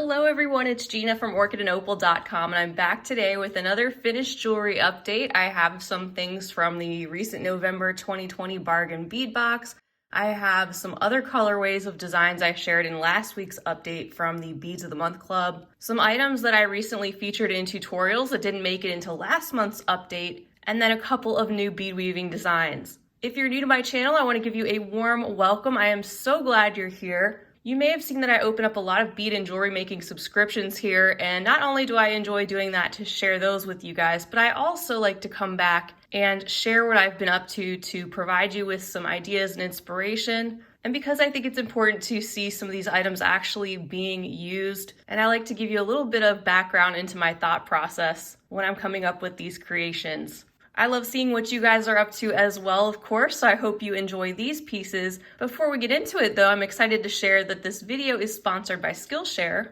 Hello everyone, it's Gina from orchidandopal.com and I'm back today with another finished jewelry update. I have some things from the recent November 2020 bargain bead box. I have some other colorways of designs I shared in last week's update from the Beads of the Month Club, some items that I recently featured in tutorials that didn't make it into last month's update, and then a couple of new bead weaving designs. If you're new to my channel, I want to give you a warm welcome. I am so glad you're here. You may have seen that I open up a lot of bead and jewelry making subscriptions here, and not only do I enjoy doing that to share those with you guys, but I also like to come back and share what I've been up to provide you with some ideas and inspiration. And because I think it's important to see some of these items actually being used, and I like to give you a little bit of background into my thought process when I'm coming up with these creations. I love seeing what you guys are up to as well, of course, so I hope you enjoy these pieces. Before we get into it though, I'm excited to share that this video is sponsored by Skillshare.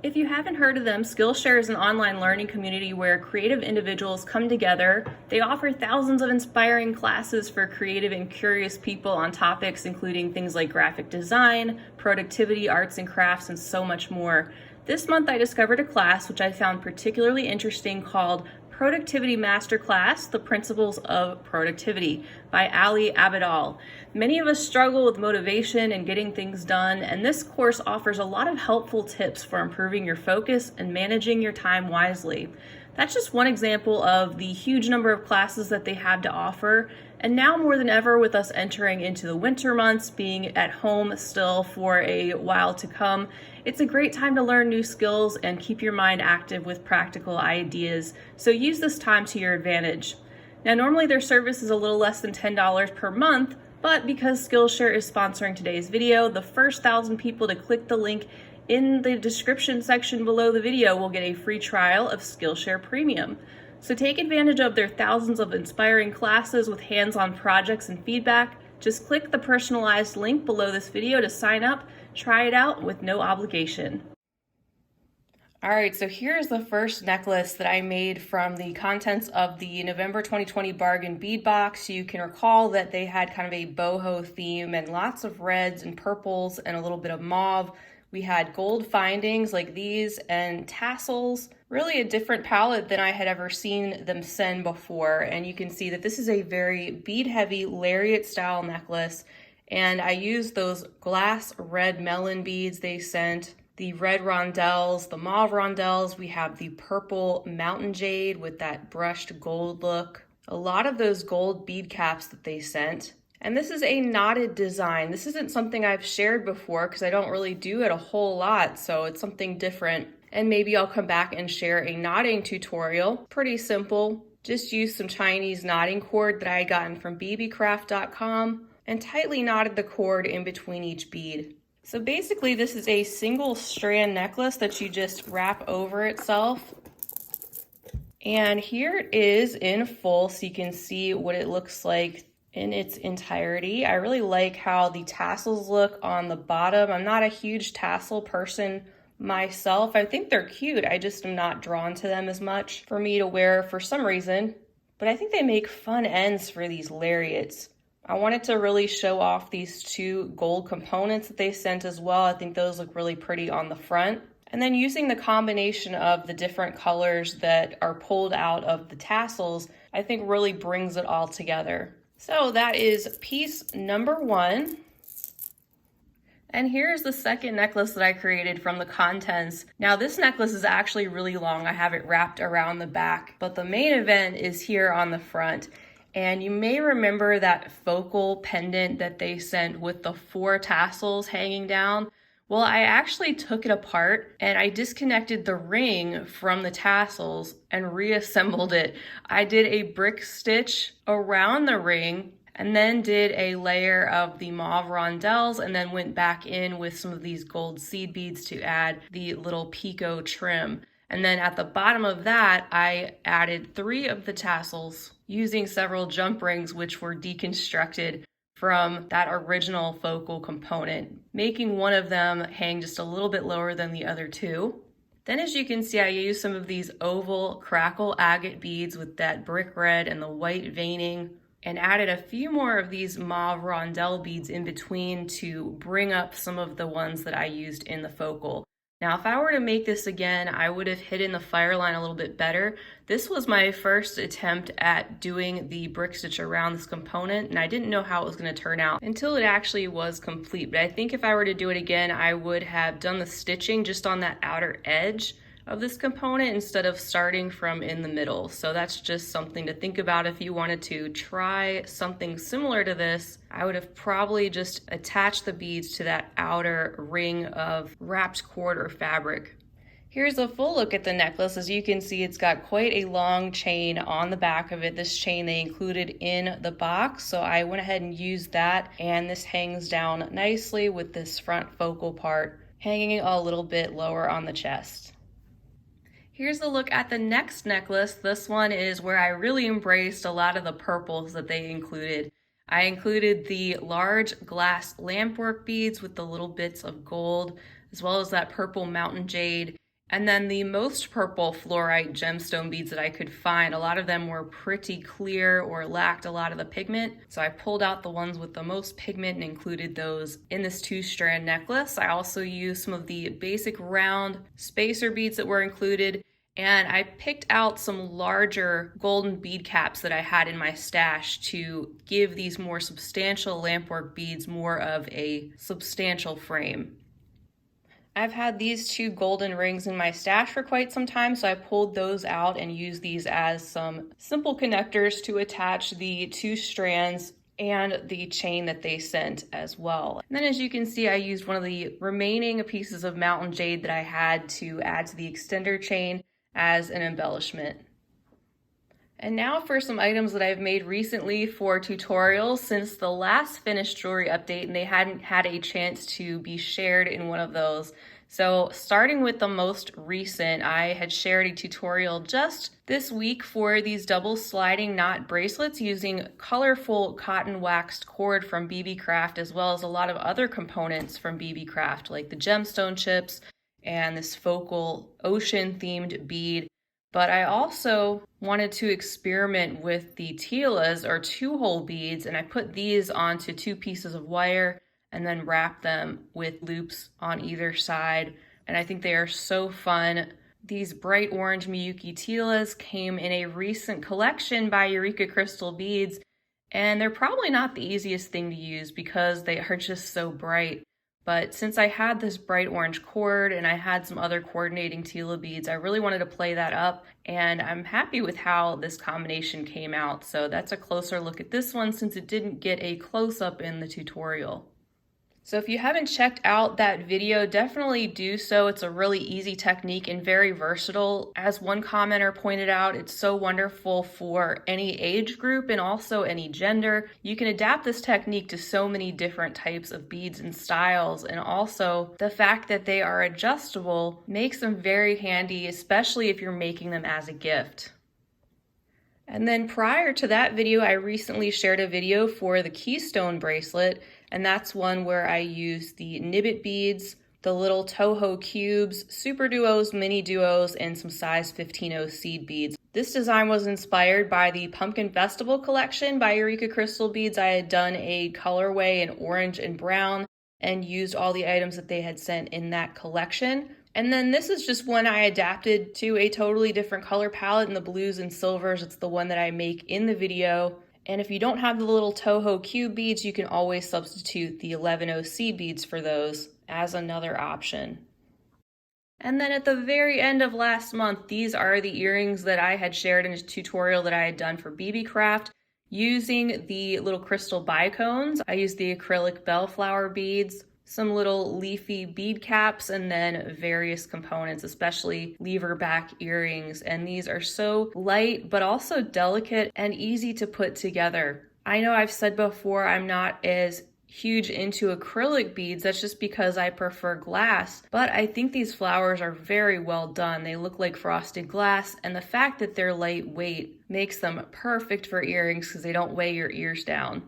If you haven't heard of them, Skillshare is an online learning community where creative individuals come together. They offer thousands of inspiring classes for creative and curious people on topics including things like graphic design, productivity, arts and crafts, and so much more. This month I discovered a class which I found particularly interesting called Productivity Masterclass, The Principles of Productivity by Ali Abidal. Many of us struggle with motivation and getting things done, and this course offers a lot of helpful tips for improving your focus and managing your time wisely. That's just one example of the huge number of classes that they have to offer. And now more than ever, with us entering into the winter months, being at home still for a while to come, it's a great time to learn new skills and keep your mind active with practical ideas. So use this time to your advantage. Now, normally their service is a little less than $10 per month, but because Skillshare is sponsoring today's video, the first 1,000 people to click the link in the description section below the video will get a free trial of Skillshare Premium. So take advantage of their thousands of inspiring classes with hands-on projects and feedback. Just click the personalized link below this video to sign up. Try it out with no obligation. All right, so here's the first necklace that I made from the contents of the November 2020 bargain bead box. You can recall that they had kind of a boho theme and lots of reds and purples and a little bit of mauve. We had gold findings like these and tassels, really a different palette than I had ever seen them send before. And you can see that this is a very bead heavy lariat style necklace. And I used those glass red melon beads they sent, the red rondelles, the mauve rondelles. We have the purple mountain jade with that brushed gold look. A lot of those gold bead caps that they sent. And this is a knotted design. This isn't something I've shared before because I don't really do it a whole lot, so it's something different. And maybe I'll come back and share a knotting tutorial. Pretty simple. Just use some Chinese knotting cord that I had gotten from bbcraft.com and tightly knotted the cord in between each bead. So basically this is a single strand necklace that you just wrap over itself. And here it is in full so you can see what it looks like in its entirety. I really like how the tassels look on the bottom. I'm not a huge tassel person myself. I think they're cute. I just am not drawn to them as much for me to wear for some reason. But I think they make fun ends for these lariats. I wanted to really show off these two gold components that they sent as well. I think those look really pretty on the front. And then using the combination of the different colors that are pulled out of the tassels, I think really brings it all together. So that is piece number one. And here's the second necklace that I created from the contents. Now this necklace is actually really long. I have it wrapped around the back, but the main event is here on the front. And you may remember that focal pendant that they sent with the 4 tassels hanging down. Well, I actually took it apart and I disconnected the ring from the tassels and reassembled it. I did a brick stitch around the ring and then did a layer of the mauve rondelles and then went back in with some of these gold seed beads to add the little picot trim. And then at the bottom of that, I added 3 of the tassels using several jump rings which were deconstructed from that original focal component, making one of them hang just a little bit lower than the other 2. Then as you can see, I used some of these oval crackle agate beads with that brick red and the white veining, and added a few more of these mauve rondelle beads in between to bring up some of the ones that I used in the focal. Now, if I were to make this again, I would have hidden the fire line a little bit better. This was my first attempt at doing the brick stitch around this component, and I didn't know how it was going to turn out until it actually was complete. But I think if I were to do it again, I would have done the stitching just on that outer edge of this component instead of starting from in the middle. So that's just something to think about if you wanted to try something similar to this. I would have probably just attached the beads to that outer ring of wrapped cord or fabric. Here's a full look at the necklace. As you can see, it's got quite a long chain on the back of it. This chain they included in the box, so I went ahead and used that, and this hangs down nicely with this front focal part hanging a little bit lower on the chest. Here's a look at the next necklace. This one is where I really embraced a lot of the purples that they included. I included the large glass lampwork beads with the little bits of gold, as well as that purple mountain jade, and then the most purple fluorite gemstone beads that I could find. A lot of them were pretty clear or lacked a lot of the pigment, so I pulled out the ones with the most pigment and included those in this 2-strand necklace. I also used some of the basic round spacer beads that were included, and I picked out some larger golden bead caps that I had in my stash to give these more substantial lampwork beads more of a substantial frame. I've had these 2 golden rings in my stash for quite some time, so I pulled those out and used these as some simple connectors to attach the 2 strands and the chain that they sent as well. And then as you can see, I used one of the remaining pieces of mountain jade that I had to add to the extender chain as an embellishment. And now for some items that I've made recently for tutorials since the last finished jewelry update, and they hadn't had a chance to be shared in one of those. So starting with the most recent, I had shared a tutorial just this week for these double sliding knot bracelets using colorful cotton waxed cord from BB Craft, as well as a lot of other components from BB Craft, like the gemstone chips and this focal ocean themed bead. But I also wanted to experiment with the tilas or 2-hole beads, and I put these onto 2 pieces of wire and then wrap them with loops on either side. And I think they are so fun. These bright orange Miyuki tilas came in a recent collection by Eureka Crystal Beads, and they're probably not the easiest thing to use because they are just so bright. But since I had this bright orange cord and I had some other coordinating tila beads, I really wanted to play that up, and I'm happy with how this combination came out. So that's a closer look at this one since it didn't get a close-up in the tutorial. So if you haven't checked out that video, definitely do so. It's a really easy technique and very versatile. As one commenter pointed out, it's so wonderful for any age group and also any gender. You can adapt this technique to so many different types of beads and styles, and also the fact that they are adjustable makes them very handy, especially if you're making them as a gift. And then prior to that video, I recently shared a video for the Keystone Bracelet, and that's one where I use the nibbit beads, the little Toho cubes, super duos, mini duos, and some size 15-0 seed beads. This design was inspired by the Pumpkin Festival collection by Eureka Crystal Beads. I had done a colorway in orange and brown and used all the items that they had sent in that collection. And then this is just one I adapted to a totally different color palette in the blues and silvers. It's the one that I make in the video. And if you don't have the little Toho cube beads, you can always substitute the 11-0 seed beads for those as another option. And then at the very end of last month, these are the earrings that I had shared in a tutorial that I had done for BB Craft using the little crystal bicones. I used the acrylic bellflower beads, some little leafy bead caps, and then various components, especially lever back earrings. And these are so light, but also delicate and easy to put together. I know I've said before I'm not as huge into acrylic beads. That's just because I prefer glass, but I think these flowers are very well done. They look like frosted glass, and the fact that they're lightweight makes them perfect for earrings because they don't weigh your ears down.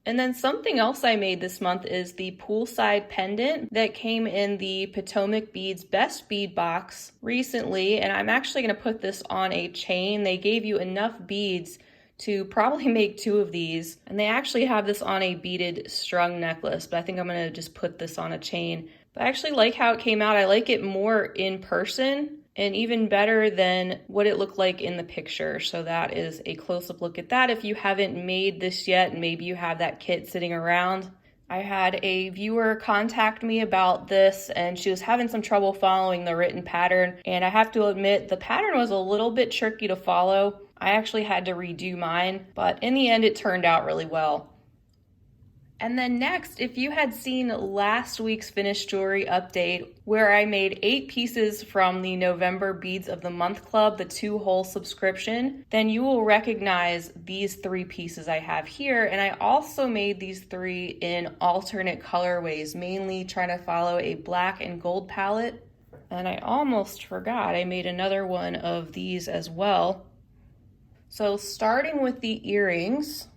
And then something else I made this month is the Poolside Pendant that came in the Potomac Beads Best Bead box recently, and I'm actually going to put this on a chain. They gave you enough beads to probably make 2 of these, and they actually have this on a beaded strung necklace, but I think I'm going to just put this on a chain But I actually like how it came out. I like it more in person and even better than what it looked like in the picture. So that is a close-up look at that. If you haven't made this yet and maybe you have that kit sitting around, I had a viewer contact me about this and she was having some trouble following the written pattern. And I have to admit, the pattern was a little bit tricky to follow. I actually had to redo mine, but in the end it turned out really well. And then next, if you had seen last week's finished jewelry update, where I made 8 pieces from the November Beads of the Month Club, the 2-hole subscription, then you will recognize these 3 pieces I have here. And I also made these 3 in alternate colorways, mainly trying to follow a black and gold palette. And I almost forgot, I made another one of these as well. So starting with the earrings,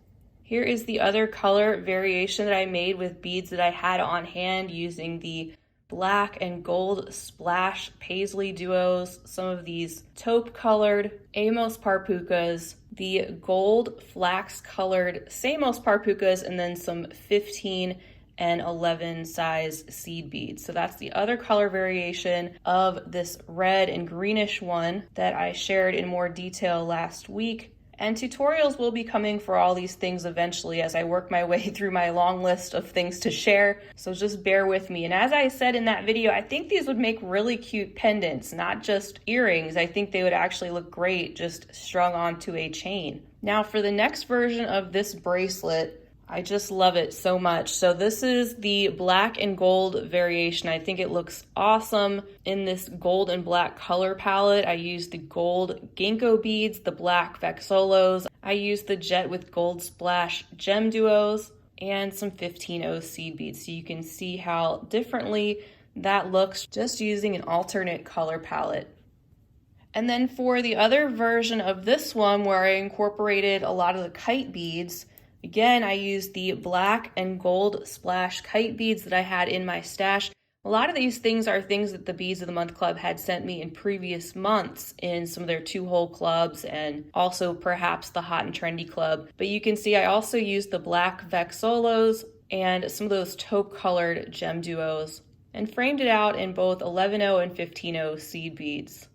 here is the other color variation that I made with beads that I had on hand using the black and gold splash paisley duos, some of these taupe colored Amos Parpukas, the gold flax colored Samos Parpukas, and then some 15 and 11 size seed beads. So that's the other color variation of this red and greenish one that I shared in more detail last week. And tutorials will be coming for all these things eventually as I work my way through my long list of things to share. So just bear with me. And as I said in that video, I think these would make really cute pendants, not just earrings. I think they would actually look great just strung onto a chain. Now for the next version of this bracelet, I just love it so much. So this is the black and gold variation. I think it looks awesome in this gold and black color palette. I used the gold ginkgo beads, the black vexolos. I used the jet with gold splash gem duos and some 15-0 seed beads. So you can see how differently that looks just using an alternate color palette. And then for the other version of this one where I incorporated a lot of the kite beads, again, I used the black and gold splash kite beads that I had in my stash. A lot of these things are things that the Beads of the Month Club had sent me in previous months in some of their 2-hole clubs and also perhaps the Hot and Trendy Club. But you can see I also used the black vexolos and some of those taupe colored gem duos and framed it out in both 11-0 and 15-0 seed beads.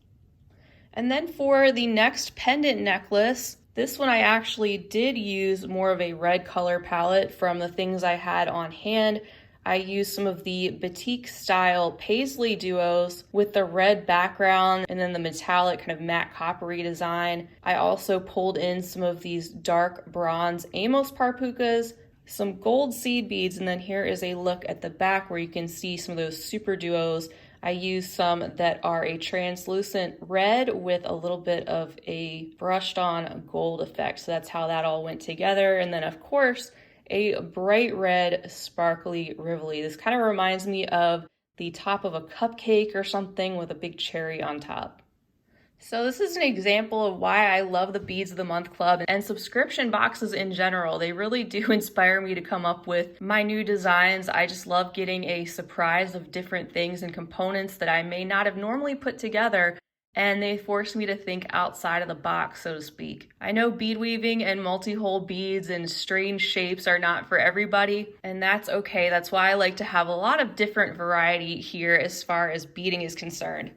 And then for the next pendant necklace, this one I actually did use more of a red color palette from the things I had on hand. I used some of the batik style paisley duos with the red background and then the metallic kind of matte coppery design. I also pulled in some of these dark bronze Amos Parpukas, some gold seed beads, and then here is a look at the back where you can see some of those super duos. I used some that are a translucent red with a little bit of a brushed on gold effect. So that's how that all went together. And then of course, a bright red sparkly Rivoli. This kind of reminds me of the top of a cupcake or something with a big cherry on top. So this is an example of why I love the Beads of the Month Club and subscription boxes in general. They really do inspire me to come up with my new designs. I just love getting a surprise of different things and components that I may not have normally put together, and they force me to think outside of the box, so to speak. I know bead weaving and multi-hole beads and strange shapes are not for everybody, and that's okay. That's why I like to have a lot of different variety here as far as beading is concerned.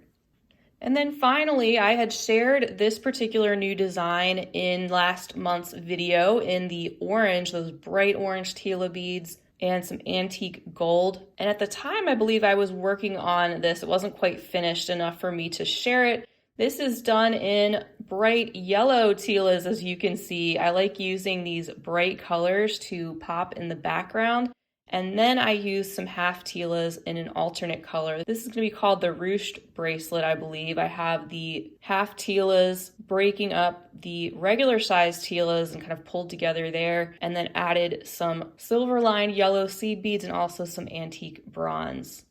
And then finally, I had shared this particular new design in last month's video in the orange, those bright orange Tila beads and some antique gold. And at the time, I believe I was working on this. It wasn't quite finished enough for me to share it. This is done in bright yellow Tilas, as you can see. I like using these bright colors to pop in the background. And then I used some half Tilas in an alternate color. This is going to be called the ruched bracelet, I believe. I have the half Tilas breaking up the regular size Tilas and kind of pulled together there, and then added some silver lined yellow seed beads and also some antique bronze.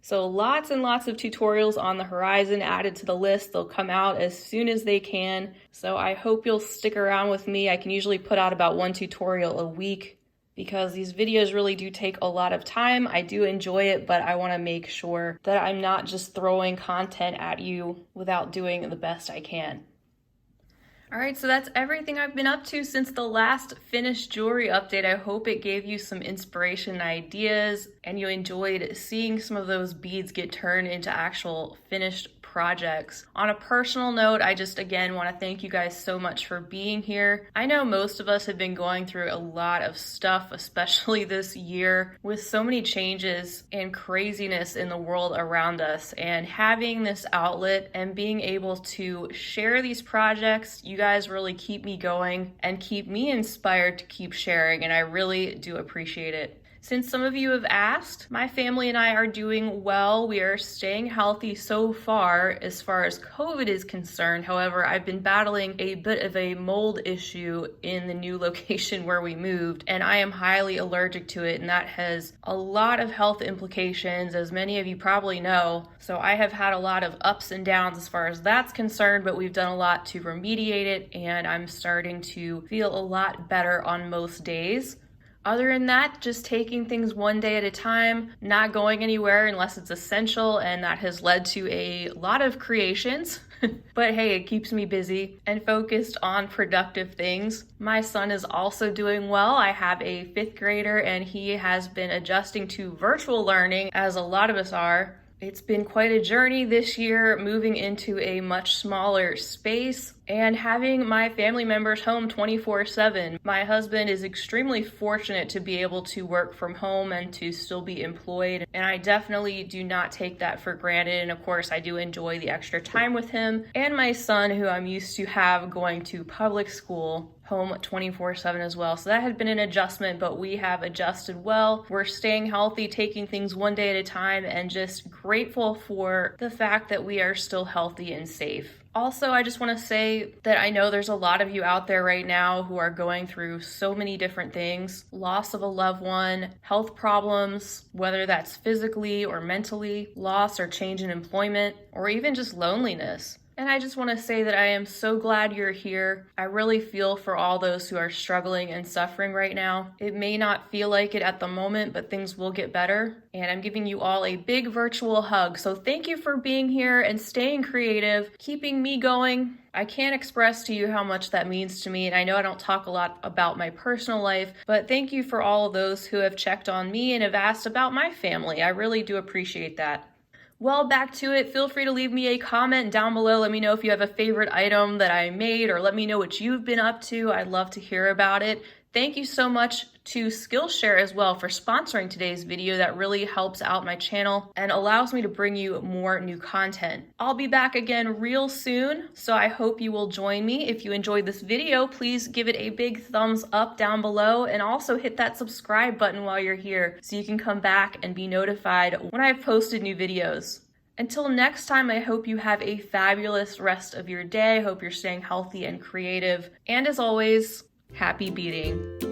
So lots and lots of tutorials on the horizon added to the list. They'll come out as soon as they can. So I hope you'll stick around with me. I can usually put out about 1 tutorial a week, because these videos really do take a lot of time. I do enjoy it, but I want to make sure that I'm not just throwing content at you without doing the best I can. All right, so that's everything I've been up to since the last finished jewelry update. I hope it gave you some inspiration and ideas, and you enjoyed seeing some of those beads get turned into actual finished projects. On a personal note, I just again want to thank you guys so much for being here. I know most of us have been going through a lot of stuff, especially this year, with so many changes and craziness in the world around us, and having this outlet and being able to share these projects, you guys really keep me going and keep me inspired to keep sharing, and I really do appreciate it. Since some of you have asked, my family and I are doing well. We are staying healthy so far as COVID is concerned. However, I've been battling a bit of a mold issue in the new location where we moved, and I am highly allergic to it, and that has a lot of health implications, as many of you probably know. So I have had a lot of ups and downs as far as that's concerned, but we've done a lot to remediate it, and I'm starting to feel a lot better on most days. Other than that, just taking things one day at a time, not going anywhere unless it's essential, and that has led to a lot of creations. But hey, it keeps me busy and focused on productive things. My son is also doing well. I have a 5th grader, and he has been adjusting to virtual learning, as a lot of us are. It's been quite a journey this year, moving into a much smaller space and having my family members home 24/7. My husband is extremely fortunate to be able to work from home and to still be employed, and I definitely do not take that for granted. And of course, I do enjoy the extra time with him and my son, who I'm used to have going to public school, home 24/7 as well. So that had been an adjustment, but we have adjusted well. We're staying healthy, taking things one day at a time, and just grateful for the fact that we are still healthy and safe. Also, I just want to say that I know there's a lot of you out there right now who are going through so many different things. Loss of a loved one, health problems, whether that's physically or mentally, loss or change in employment, or even just loneliness. And I just want to say that I am so glad you're here. I really feel for all those who are struggling and suffering right now. It may not feel like it at the moment, but things will get better. And I'm giving you all a big virtual hug. So thank you for being here and staying creative, keeping me going. I can't express to you how much that means to me, and I know I don't talk a lot about my personal life, but thank you for all of those who have checked on me and have asked about my family. I really do appreciate that. Well, back to it. Feel free to leave me a comment down below. Let me know if you have a favorite item that I made, or let me know what you've been up to. I'd love to hear about it. Thank you so much to Skillshare as well for sponsoring today's video. That really helps out my channel and allows me to bring you more new content. I'll be back again real soon, so I hope you will join me. If you enjoyed this video, please give it a big thumbs up down below, and also hit that subscribe button while you're here so you can come back and be notified when I've posted new videos. Until next time, I hope you have a fabulous rest of your day. I hope you're staying healthy and creative. And as always, happy beading.